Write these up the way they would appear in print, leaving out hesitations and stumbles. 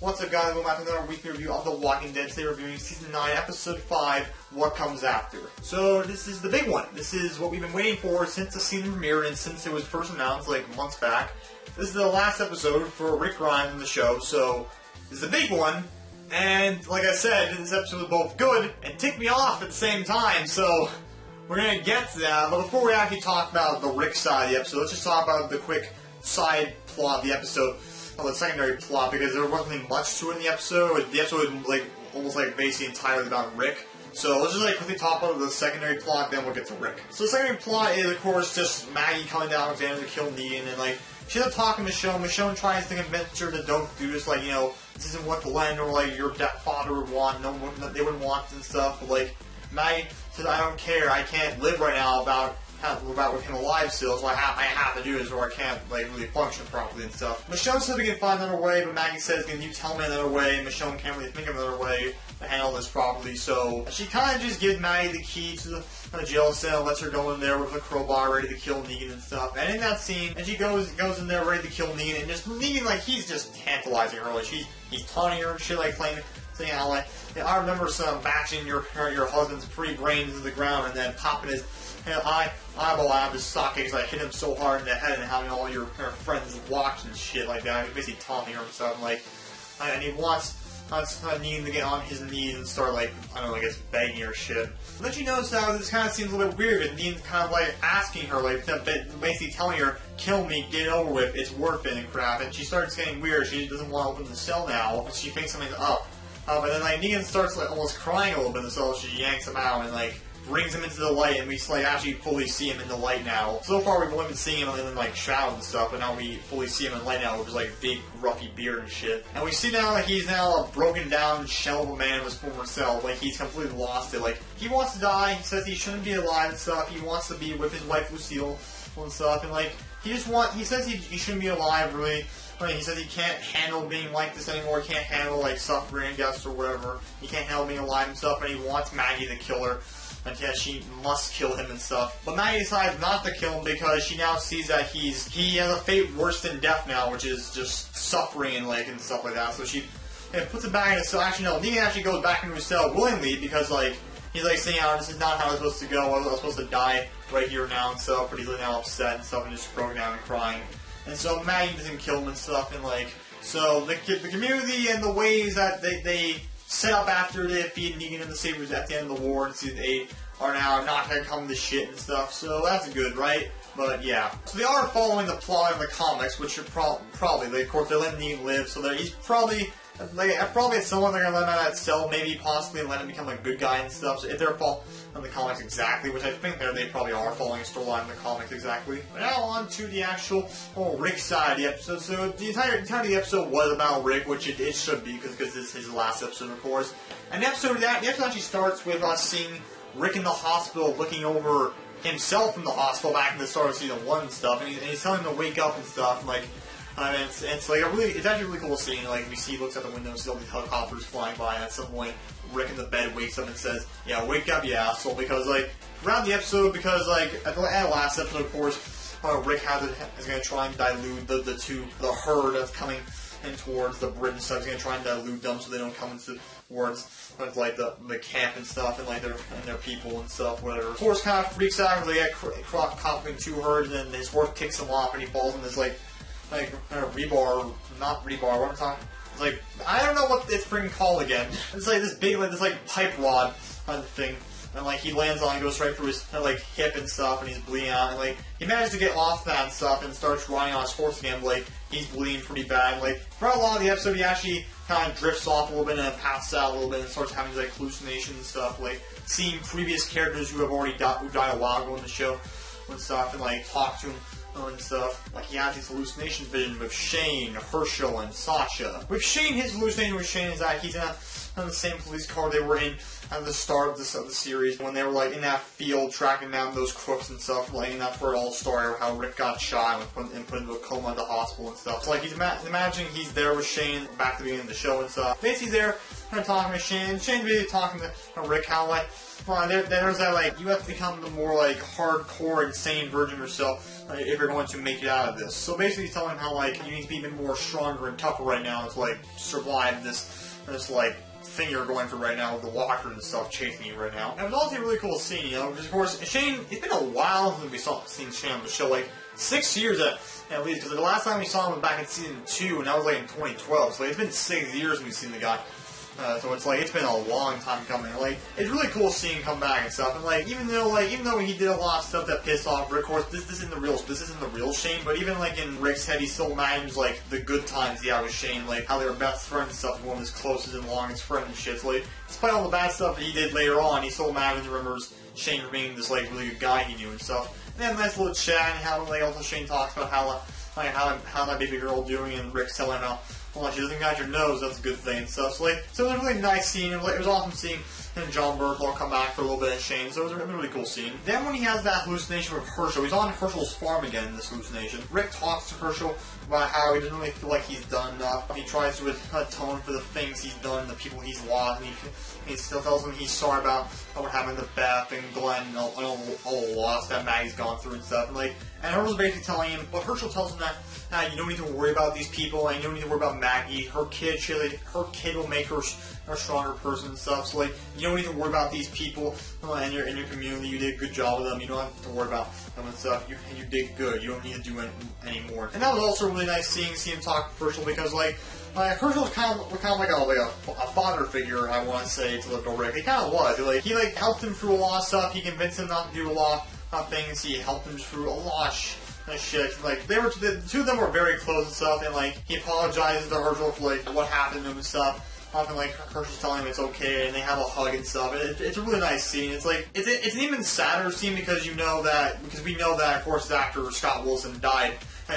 What's up guys, welcome back to another weekly review of The Walking Dead. Today reviewing Season 9, Episode 5, What Comes After. So this is the big one. This is what we've been waiting for since the season premiered and since it was first announced like months back. This is the last episode for Rick Grimes in the show, so this is the big one. And like I said, this episode was both good and ticked me off at the same time, so we're going to get to that. But before we actually talk about the Rick side of the episode, let's just talk about the quick side plot of the episode. The secondary plot, because there wasn't really much to it in the episode. The episode was like almost like basically entirely about Rick. So let's just like quickly talk about the secondary plot, then we'll get to Rick. So the secondary plot is of course just Maggie coming down with Xander to kill Negan, and like she ends up talking to Michonne. Michonne tries to convince her to don't do this, like, you know, this isn't what Glenn or like your father would want, no one they wouldn't want and stuff. But like Maggie says, I don't care, I can't live right now about with him alive still, so I have to do this or I can't like really function properly and stuff. Michonne says we can find another way, but Maggie says, can you tell me another way? And Michonne can't really think of another way to handle this properly, so she kind of just gives Maggie the key to the jail cell, lets her go in there with a crowbar ready to kill Negan and stuff. And in that scene, and she goes in there ready to kill Negan, and just Negan, like, he's just tantalizing her, like he's taunting her and shit, like saying how like, yeah, I remember bashing your husband's pretty brains into the ground and then popping his eyeball out of his socket because I hit him so hard in the head and having all your friends watch and shit like that. He's basically taunting her and stuff, like, and he wants Negan to get on his knees and start, like, I don't know, I guess begging her shit. But then you notice how this kind of seems a little bit weird, and Negan's kind of like asking her, like, basically telling her, kill me, get it over with, it's worth it and crap, and she starts getting weird. She doesn't want to open the cell now, she thinks something's up. But then like Negan starts like almost crying a little bit in the cell, she yanks him out and like brings him into the light, and we like actually fully see him in the light now. So far we've only been seeing him in like shadows and stuff, but now we fully see him in the light now with his like big ruffy beard and shit. And we see now that he's now a broken down shell of a man of his former self. Like he's completely lost it. Like he wants to die, he says he shouldn't be alive and stuff, he wants to be with his wife Lucille and stuff, and like he says he shouldn't be alive really. He says he can't handle being like this anymore, he can't handle like suffering, I guess, or whatever. He can't handle being alive and stuff, and he wants Maggie to kill her. And yeah, she must kill him and stuff. But Maggie decides not to kill him because she now sees that he has a fate worse than death now, which is just suffering and like and stuff like that. So she puts it back in his cell. Actually no, Negan actually goes back into his cell willingly because like he's like saying, "Oh, this is not how it's supposed to go. I was supposed to die right here now and stuff." But he's like now upset and stuff and just broken down and crying. And so Maggie doesn't kill him and stuff, and like, so the community and the ways that they set up after they defeat Negan and the Sabres at the end of the war in Season 8 are now not going to come to shit and stuff, so that's good, right? But yeah. So they are following the plot in the comics, which are probably, like, of course, they're letting Negan live, so he's probably, like, at some point they're going to let him out of that cell, maybe possibly let him become a good guy and stuff, so if they're following the comics exactly, which I think they probably are following a storyline in the comics exactly. But now on to the actual Rick side of the episode. So the entire the episode was about Rick, which it should be, because this is his last episode, of course. And the episode actually starts with us seeing Rick in the hospital looking over himself in the hospital back in the start of Season 1 and stuff, and he's telling him to wake up and stuff, and like, it's like it's actually a really cool scene. Like he looks out the window and sees all these helicopters flying by, and at some point Rick in the bed wakes up and says, "Yeah, wake up, you asshole!" Because like throughout the episode, because like at the last episode, of course, Rick is going to try and dilute the herd that's coming in towards the bridge and stuff. He's going to try and dilute them so they don't come into towards like the camp and stuff, and like their people and stuff, whatever. The horse kind of freaks out because they get caught between two herds, and then his horse kicks him off, and he falls in this like rebar, not rebar. What am I talking? It's like, I don't know what it's freaking called again. It's like this big, like this like pipe rod kind of thing, and like he lands on, it, goes right through his like hip and stuff, and he's bleeding out. And like he manages to get off that and stuff, and starts riding on his horse again. But, like he's bleeding pretty bad. Like for a lot of the episode, he actually kind of drifts off a little bit and passes out a little bit, and starts having like hallucinations and stuff. Like seeing previous characters who have already died a while ago in the show and stuff, and like talk to him and stuff. Like he has these hallucination visions with Shane, Herschel, and Sasha. With Shane, his hallucination with Shane is that he's in on the same police car they were in at the start of the series when they were like in that field tracking down those crooks and stuff. Like, and that's where it all started. How Rick got shot and put into a coma at the hospital and stuff. So like he's imagining he's there with Shane back at the beginning of the show and stuff. Basically, there kind of talking to Shane. Shane's basically talking to Rick how like. There's that, like, you have to become the more, like, hardcore, insane version of yourself if you're going to make it out of this. So basically telling him how, like, you need to be even more stronger and tougher right now to, like, survive this like, thing you're going through right now with the walker and stuff chasing you right now. And it was also a really cool scene, you know, because, of course, Shane, it's been a while since we seen Shane on the show, like, 6 years at least, because the last time we saw him was back in season 2, and that was, like, in 2012, so it's been 6 years since we've seen the guy. So it's like, it's been a long time coming. Like, it's really cool seeing him come back and stuff. And like, even though he did a lot of stuff that pissed off Rick, of course, this isn't the real Shane, but even like in Rick's head, he still imagines like the good times he had with Shane, like how they were best friends and stuff, one of his closest and longest friends and shit. So like, despite all the bad stuff that he did later on, he still imagines and remembers Shane for being this like really good guy he knew and stuff. And then a nice little chat and how like also Shane talks about how that baby girl doing, and Rick's telling him how, well, she doesn't got your nose, that's a good thing and stuff. So, like, so it was a really nice scene. It was awesome seeing him and John Bernthal come back for a little bit and Shane. So it was a really cool scene. Then when he has that hallucination with Herschel, he's on Herschel's farm again in this hallucination. Rick talks to Herschel about how he doesn't really feel like he's done enough. He tries to atone for the things he's done, the people he's lost, and he still tells him he's sorry about what happened to Beth and Glenn and all the loss that Maggie's gone through and stuff. And Herschel's basically telling him, but Herschel tells him that you don't need to worry about these people, and you don't need to worry about Maggie. Her kid will make her a stronger person and stuff. So like, you don't need to worry about these people in your community. You did a good job with them. You don't have to worry about them and stuff. You did good. You don't need to do it anymore. And that was also really nice seeing him talk to Herschel, because like Herschel's kind of like a father figure, I want to say, to little Rick. He kind of was. He helped him through a lot of stuff. He convinced him not to do a lot of things. He helped him through a lot of shit. Like, the two of them were very close and stuff, and like, he apologizes to Herschel for like what happened to him and stuff. Often like Herschel's telling him it's okay, and they have a hug and stuff. It's a really nice scene. It's like, it's an even sadder scene because we know that, of course, the actor Scott Wilson died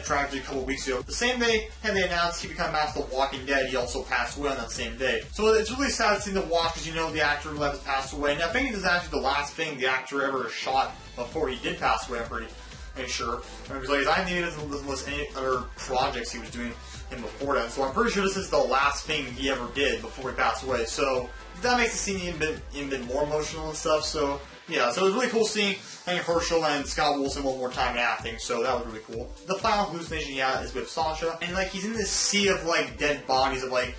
tragically a couple of weeks ago. The same day and they announced he became Master of Walking Dead, he also passed away on that same day. So it's really sad scene to watch, because the actor who has passed away. And I think this is actually the last thing the actor ever shot before he did pass away, I'm pretty sure. Because like, I knew he doesn't list any other projects he was doing before that, so I'm pretty sure this is the last thing he ever did before he passed away. So that makes the scene even bit more emotional and stuff. So yeah, so it was really cool seeing Herschel and Scott Wilson one more time in acting. So that was really cool. The final hallucination he had is with Sasha, and like, he's in this sea of like dead bodies of like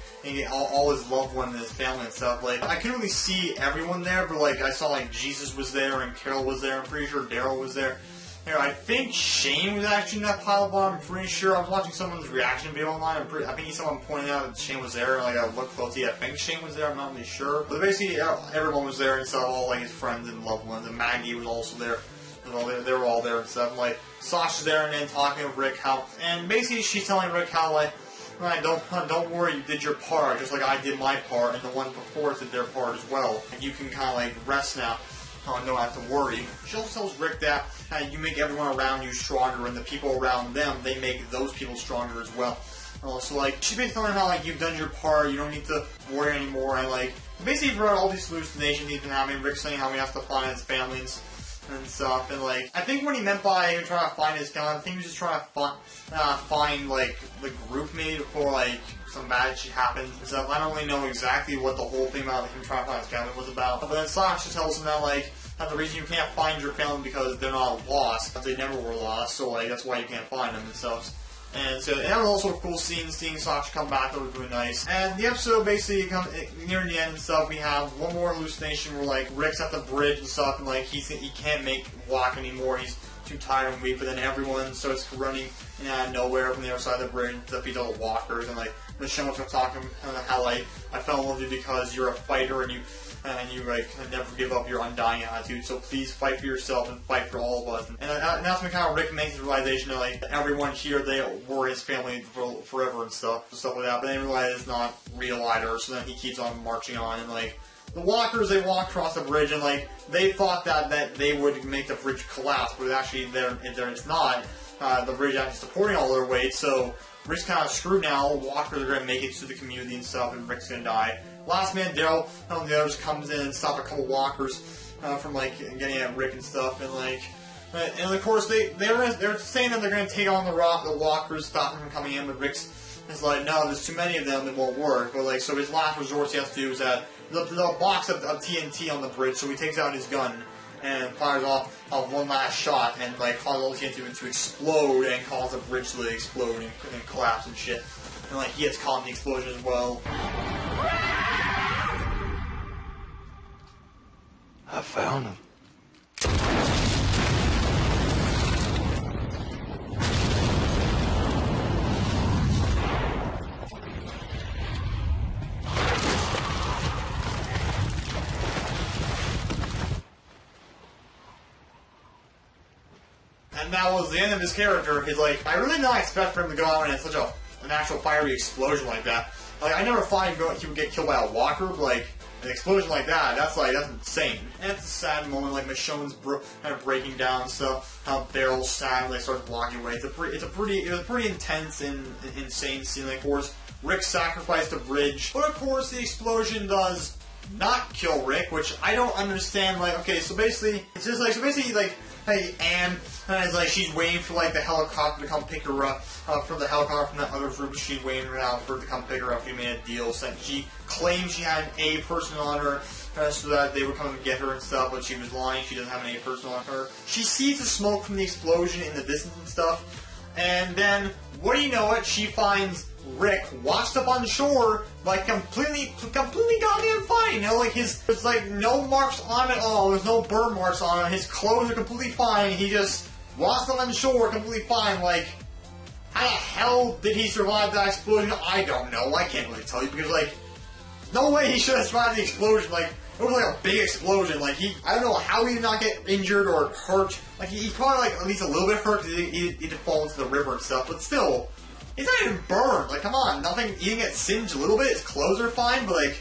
all his loved ones and his family and stuff. Like, I couldn't really see everyone there, but like, I saw like Jesus was there and Carol was there. I'm pretty sure Daryl was there. I think Shane was actually in that pile of bomb. I'm pretty sure. I was watching someone's reaction video online. I think someone pointed out that Shane was there. Like, I looked closely. I think Shane was there. I'm not really sure. But basically, everyone was there and stuff. All like his friends and loved ones. And Maggie was also there. They were all there and stuff. And, like, Sasha's there and then talking with Rick and basically she's telling Rick how like, don't worry, you did your part just like I did my part, and the one before us did their part as well. And you can kind of like rest now. Don't have to worry. She also tells Rick that you make everyone around you stronger, and the people around them, they make those people stronger as well. So like, she's basically telling him how like, you've done your part, you don't need to worry anymore, and like, basically throughout all these hallucinations he's been having, Rick saying how he has to find his family and stuff, and like, I think what he meant by him trying to find his family, I think he was just trying to find like the group maybe before like some bad shit happens and stuff. I don't really know exactly what the whole thing about him trying to find his family was about. But then Sasha tells him that like, the reason you can't find your family because they're not lost, they never were lost, so like, that's why you can't find them and stuff. And so that was also a cool scene, seeing Sasha come back. That was really nice. And the episode basically near the end and stuff, we have one more hallucination where like Rick's at the bridge and stuff, and like he can't walk anymore. He's too tired and weak. But then everyone starts running out of nowhere from the other side of the bridge to defeat all the walkers. And like the show was talking how like, I fell in love with you because you're a fighter and you like never give up your undying attitude. So please fight for yourself and fight for all of us. And that's when kind of Rick makes the realization that like everyone here, they were his family forever and stuff like that. But then he realizes it's not real either. So then he keeps on marching on, and like the walkers, they walk across the bridge, and like they thought that they would make the bridge collapse, but actually it's not. The bridge actually supporting all their weight, so Rick's kind of screwed now. Walkers are gonna make it to the community and stuff, and Rick's gonna die. Last man, Daryl, and the others comes in and stop a couple walkers from like getting at Rick and stuff, and like. And of course, they're saying that they're going to take on the walkers, stop them from coming in, but Rick's is like, no, there's too many of them, it won't work. But like, so his last resort he has to do is that the box of TNT on the bridge, so he takes out his gun and fires off one last shot and like causes all the TNT to explode and cause the bridge to explode and collapse and shit. And like, he gets caught in the explosion as well. I found him. And that was the end of his character. He's like, I really did not expect for him to go out in such an actual fiery explosion like that. Like, I never thought he would get killed by a walker, but like, an explosion like that, that's insane. And it's a sad moment, like Michonne's kind of breaking down and stuff, how Daryl's sad, like, starts walking away. It was a pretty intense and insane scene. Like, of course, Rick sacrificed a bridge, but of course the explosion does not kill Rick, which I don't understand. Like, okay, so basically, it's just like, hey, Anne, and it's like she's waiting for like the helicopter to come pick her up from the helicopter from that other group. She's waiting around for it to come pick her up. She made a deal. So she claimed she had an A person on her so that they would come and get her and stuff, but she was lying. She doesn't have an A person on her. She sees the smoke from the explosion in the distance and stuff, and then what do you know it? She finds Rick washed up on shore, like completely goddamn fine. You know, like there's like no marks on him at all. There's no burn marks on him. His clothes are completely fine. He just washed up on shore, completely fine. Like, how the hell did he survive that explosion? I don't know. I can't really tell you because like, no way he should have survived the explosion. Like, it was like a big explosion. Like I don't know how he did not get injured or hurt. Like he probably like at least a little bit hurt because he did fall into the river and stuff. But still. He's not even burned. Like, come on. Nothing. He didn't get singed a little bit. His clothes are fine, but, like,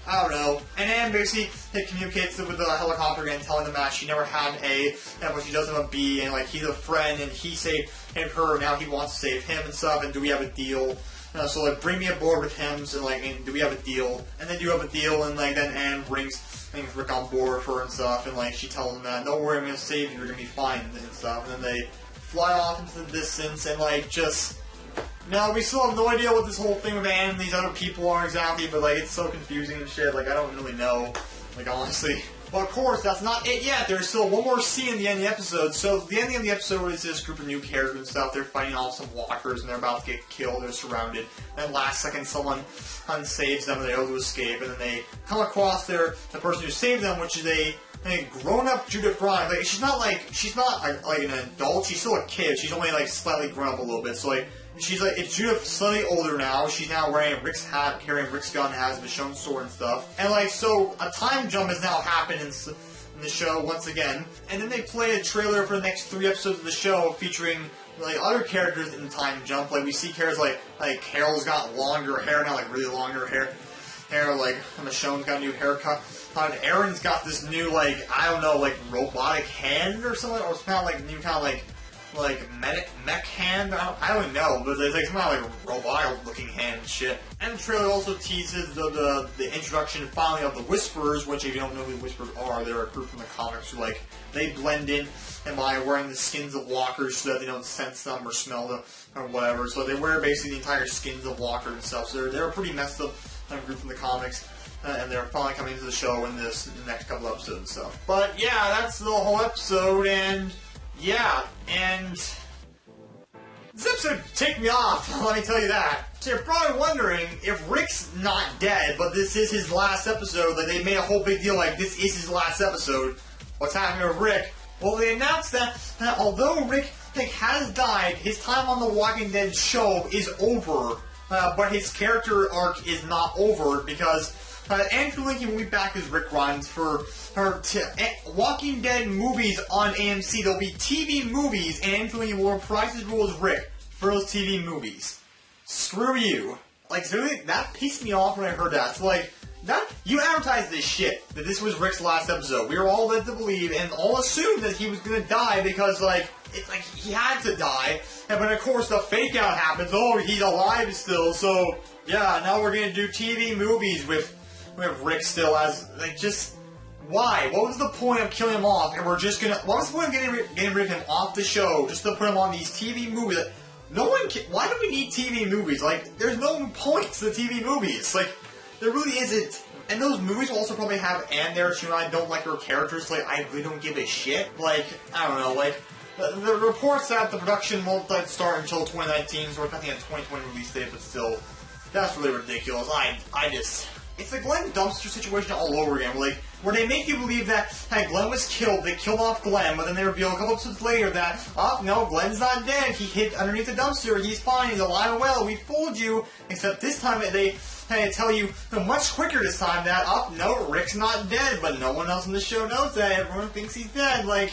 I don't know. And then, basically, he communicates with the helicopter again, telling them that she never had an A, but she does have a B, and, like, he's a friend, and he saved her, now he wants to save him and stuff, and do we have a deal? So, like, bring me aboard with him, so, like, and do we have a deal? And then do you have a deal, and, like, then Anne brings Rick on board for her and stuff, and, like, she tells him that, don't worry, I'm going to save you, you're going to be fine, and stuff. And then they fly off into the distance, and, like, just... No, we still have no idea what this whole thing with Anne and these other people are exactly, but like it's so confusing and shit, like I don't really know, like honestly. But of course, that's not it yet. There's still one more scene at the end of the episode. So the ending of the episode is this group of new characters and stuff. They're fighting off some walkers and they're about to get killed. They're surrounded. And last second, someone saves them and they're able to escape. And then they come across the person who saved them, which is a grown-up Judith Grimes. Like she's not like an adult. She's still a kid. She's only like slightly grown up a little bit. So like. She's like, it's Judith slightly older now. She's now wearing Rick's hat, carrying Rick's gun, has Michonne's sword and stuff. And like, so a time jump has now happened in the show once again. And then they play a trailer for the next 3 episodes of the show featuring like other characters in the time jump. Like we see characters like Carol's got longer hair now, like really longer hair. Like Michonne's got a new haircut. Aaron's got this new like I don't know like robotic hand or something, or it's kind of like new kind of like mech hand? I don't know, but it's like some kind of like robotic looking hand and shit. And the trailer also teases the introduction finally of the Whisperers, which if you don't know who the Whisperers are, they're a group from the comics who like, they blend in and by wearing the skins of walkers so that they don't sense them or smell them or whatever. So they wear basically the entire skins of walkers and stuff. So they're a pretty messed up group from the comics. And they're finally coming into the show in the next couple episodes and stuff. But yeah, that's the whole episode and... Yeah, and this episode ticked me off, let me tell you that. So you're probably wondering if Rick's not dead, but this is his last episode, like they made a whole big deal like this is his last episode. What's happening with Rick? Well, they announced that although Rick has died, his time on the Walking Dead show is over, but his character arc is not over because Andrew Lincoln will be back as Rick Grimes for Walking Dead movies on AMC. There'll be TV movies, and Andrew Lincoln will reprise his role as Rick for those TV movies. Screw you. Like, seriously, that pissed me off when I heard that. So, like, you advertised this shit, that this was Rick's last episode. We were all led to believe, and all assumed that he was gonna die because, like, it's like he had to die. And but of course the fake out happens. Oh, he's alive still. So yeah, now we're gonna do TV movies with Rick still as like just why? What was the point of killing him off? And we're just gonna. What was the point of getting rid of him off the show just to put him on these TV movies? Like, no one can. Why do we need TV movies? Like, there's no point to the TV movies. Like, there really isn't. And those movies will also probably have Anne there too. I don't like her characters. Like, I really don't give a shit. Like, I don't know. Like, the reports that the production won't start until 2019, so we're thinking a 2020 release date. But still, that's really ridiculous. I just. It's the Glenn dumpster situation all over again. Where they make you believe that, hey, Glenn was killed, they killed off Glenn, but then they reveal a couple episodes later that, oh, no, Glenn's not dead, he hid underneath the dumpster, he's fine, he's alive and well, we fooled you, except this time they tell you much quicker this time that, oh, no, Rick's not dead, but no one else in the show knows that, everyone thinks he's dead, like,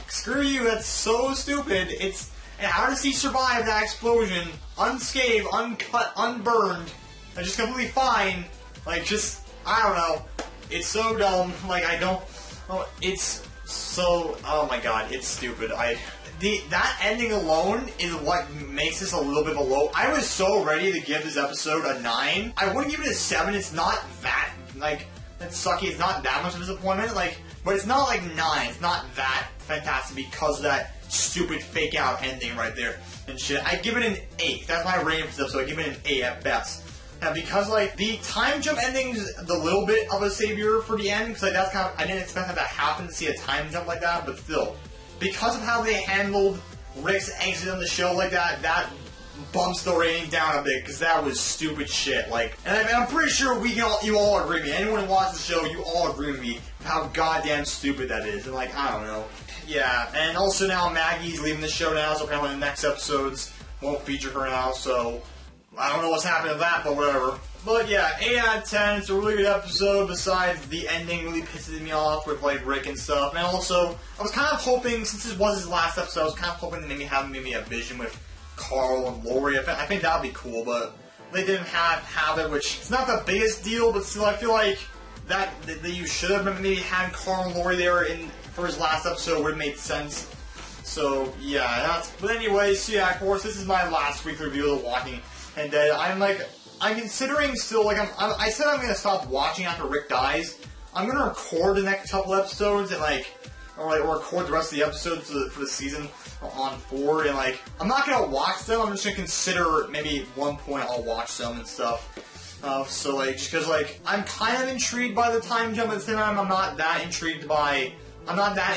screw you, that's so stupid, and how does he survive that explosion, unscathed, uncut, unburned, and just completely fine? Like, just, I don't know. It's so dumb. Like, I don't. Oh, it's so. Oh my god, it's stupid. That ending alone is what makes this a little bit of a low. I was so ready to give this episode a 9. I wouldn't give it a 7. It's not that, like, that's sucky. It's not that much of a disappointment. Like, but it's not like 9. It's not that fantastic because of that stupid fake out ending right there and shit. I give it an 8. That's my rating for this episode. I give it an 8 at best. And because, like, the time jump ending's the little bit of a savior for the end, because, like, that's kind of, I didn't expect that to happen to see a time jump like that, but still. Because of how they handled Rick's exit on the show like that, that bumps the rating down a bit, because that was stupid shit, like, and I'm pretty sure you all agree with me. Anyone who watches the show, you all agree with me how goddamn stupid that is, and, like, I don't know. Yeah, and also now Maggie's leaving the show now, so apparently the next episodes won't feature her now, so I don't know what's happening to that, but whatever. But yeah, 8 out of 10. It's a really good episode, besides the ending really pisses me off with, like, Rick and stuff. And also, I was kind of hoping, since this was his last episode, I was kind of hoping to maybe have a vision with Carl and Lori. I think that would be cool, but they didn't have it, which it's not the biggest deal, but still, I feel like that you should have maybe had Carl and Lori there for his last episode would have made sense. So, yeah, but anyways, so yeah, of course, this is my last week review of The Walking and I'm considering still, like, I said I'm gonna stop watching after Rick dies. I'm gonna record the next couple episodes and, or record the rest of the episodes for the season on 4, and, like, I'm not gonna watch them, I'm just gonna consider maybe at one point I'll watch them and stuff. So, like, just because, like, I'm kind of intrigued by the time jump, at the same time I'm not that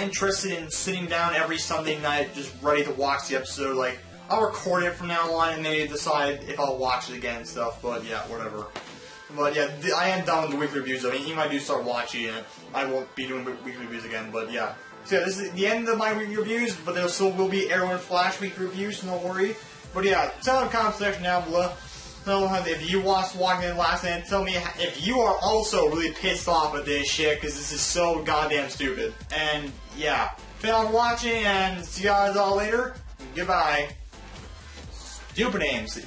interested in sitting down every Sunday night just ready to watch the episode, like, I'll record it from now on and maybe decide if I'll watch it again and stuff, but yeah, whatever. But yeah, I am done with the weekly reviews, though. Even if I do start watching it, I won't be doing weekly reviews again, but yeah. So yeah, this is the end of my weekly reviews, but there still will be Airwaves Flash weekly reviews, so don't worry. But yeah, tell me in the comment section down below. Tell me if you watched Walking Dead last night, tell me if you are also really pissed off at this shit, because this is so goddamn stupid. And yeah, thanks for watching, and see you guys all later. Goodbye. Stupid AMC.